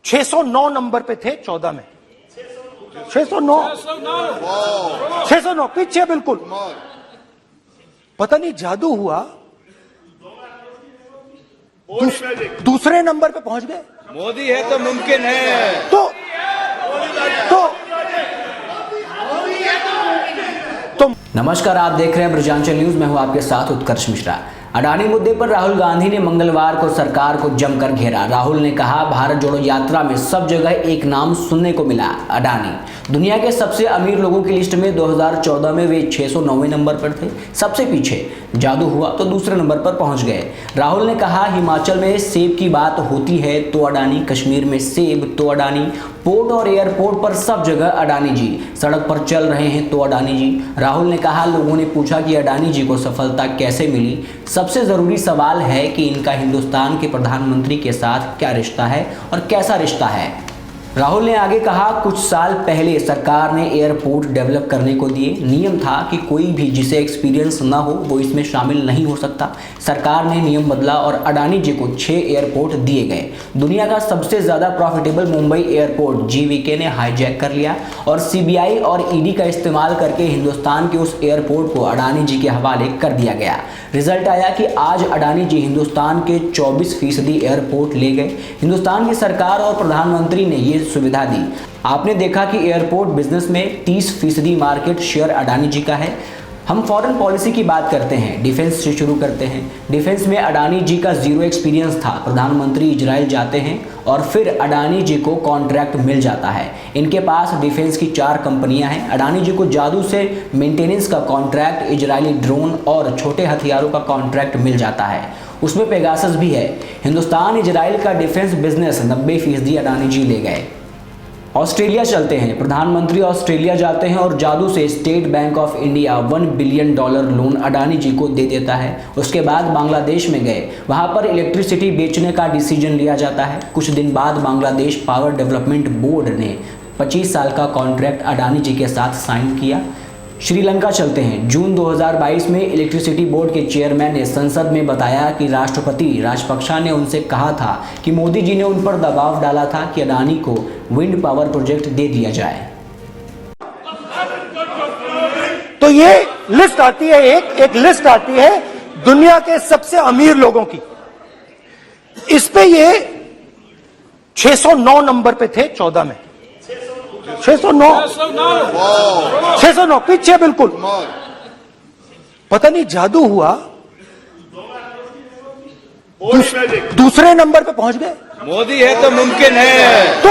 609 number पे थे 14 में। 609 609 पीछे बिल्कुल। पता नहीं जादू हुआ, दूसरे नंबर पे पहुंच गए। मोदी है तो मुमकिन है। तो नमस्कार, आप देख रहे हैं ब्रजांचल न्यूज। मैं हूं आपके साथ उत्कर्ष मिश्रा। अडानी मुद्दे पर राहुल गांधी ने मंगलवार को सरकार को जमकर घेरा। राहुल ने कहा, भारत जोड़ो यात्रा में सब जगह एक नाम सुनने को मिला, अडानी। दुनिया के सबसे अमीर लोगों की लिस्ट में 2014 में वे 609वें नंबर पर थे। सबसे पीछे जादू हुआ तो दूसरे नंबर पर पहुंच गए। राहुल ने कहा, हिमाचल में सेब की बात होती है तो अडानी, कश्मीर में सेब तो अडानी, पोर्ट और एयरपोर्ट पर सब जगह अडानी जी, सड़क पर चल रहे हैं तो अडानी जी। राहुल ने कहा, लोगों ने पूछा कि अडानी जी को सफलता कैसे मिली। सबसे जरूरी सवाल है कि इनका हिंदुस्तान के प्रधानमंत्री के साथ क्या रिश्ता है और कैसा रिश्ता है। राहुल ने आगे कहा, कुछ साल पहले सरकार ने एयरपोर्ट डेवलप करने को दिए। नियम था कि कोई भी जिसे एक्सपीरियंस ना हो वो इसमें शामिल नहीं हो सकता। सरकार ने नियम बदला और अडानी जी को 6 एयरपोर्ट दिए गए। दुनिया का सबसे ज्यादा प्रॉफिटेबल मुंबई एयरपोर्ट जीवीके ने हाईजैक कर लिया और सीबीआई और ईडी का इस्तेमाल करके हिंदुस्तान के उस एयरपोर्ट को अडानी जी के हवाले कर दिया गया। रिजल्ट आया कि आज अडानी जी हिंदुस्तान के 24% एयरपोर्ट ले गए। हिंदुस्तान की सरकार और प्रधानमंत्री ने ये सुविधा दी। आपने देखा कि एयरपोर्ट बिजनेस में 30% मार्केट शेयर अडानी जी का है। हम फॉरेन पॉलिसी की बात करते हैं, डिफेंस से शुरू करते हैं। डिफेंस में अडानी जी का 0 एक्सपीरियंस था। प्रधानमंत्री इजराइल जाते हैं और फिर अडानी जी को कॉन्ट्रैक्ट मिल जाता है। इनके पास डिफेंस की 4 कंपनियां हैं। अडानी जी को जादू से मेंटेनेंस का कॉन्ट्रैक्ट, इजरायली ड्रोन और छोटे हथियारों का कॉन्ट्रैक्ट मिल जाता है। उसमें पेगासस भी है। हिंदुस्तान इजराइल का डिफेंस बिजनेस 90% अडानी जी ले गए। ऑस्ट्रेलिया चलते हैं। प्रधानमंत्री ऑस्ट्रेलिया जाते हैं और जादू से State Bank of India $1 billion loan Adani ji को दे देता है। उसके बाद बांग्लादेश में गए, वहां पर इलेक्ट्रिसिटी बेचने का डिसीजन लिया जाता है। कुछ दिन बाद बांग्लादेश पावर डेवलपमेंट बोर्ड ने 25 साल का कॉन्ट्रैक्ट अडानी जी के साथ साइन किया। श्रीलंका चलते हैं। जून 2022 में इलेक्ट्रिसिटी बोर्ड के चेयरमैन ने संसद में बताया कि राष्ट्रपति राजपक्षे ने उनसे कहा था कि मोदी जी ने उन पर दबाव डाला था कि अडानी को विंड पावर प्रोजेक्ट दे दिया जाए। तो ये लिस्ट आती है, एक लिस्ट आती है दुनिया के सबसे अमीर लोगों की। इस पे ये 609 नंबर पे थे 14 में। 609 पीछे बिल्कुल। पता नहीं जादू हुआ, दूसरे नंबर पे पहुंच गए। मोदी है तो मुमकिन है।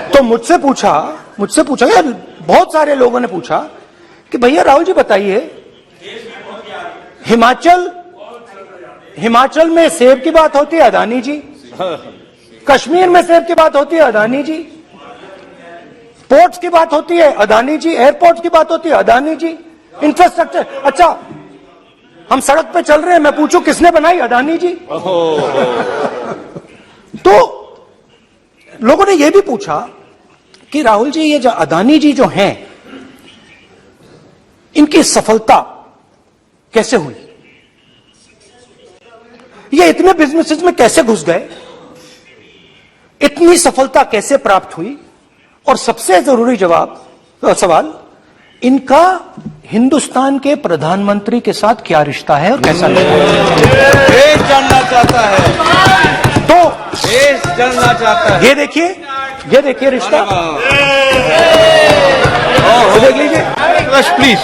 तो मुझसे पूछा यार, बहुत सारे लोगों ने पूछा कि भैया राहुल जी बताइए, हिमाचल में सेब की बात होती है, अडानी जी। कश्मीर में सेब की बात होती है, अडानी जी। पोर्ट्स की बात होती है, अडानी जी। एयरपोर्ट्स की बात होती है, अडानी जी। इंफ्रास्ट्रक्चर, अच्छा हम सड़क पे चल रहे हैं, मैं पूछूं किसने बनाई, अडानी जी। तो लोगों ने यह भी पूछा कि राहुल जी, ये जो अडानी जी जो हैं, इनकी सफलता कैसे हुई, ये इतने बिजनेसेस में कैसे घुस गए, इतनी सफलता कैसे प्राप्त हुई, और सबसे जरूरी सवाल, इनका हिंदुस्तान के प्रधानमंत्री के साथ क्या रिश्ता है और कैसा रिश्ता है, देश जानना चाहता है। तो देश जानना चाहता है। ये देखिए रिश्ता, देख लीजिए प्लीज।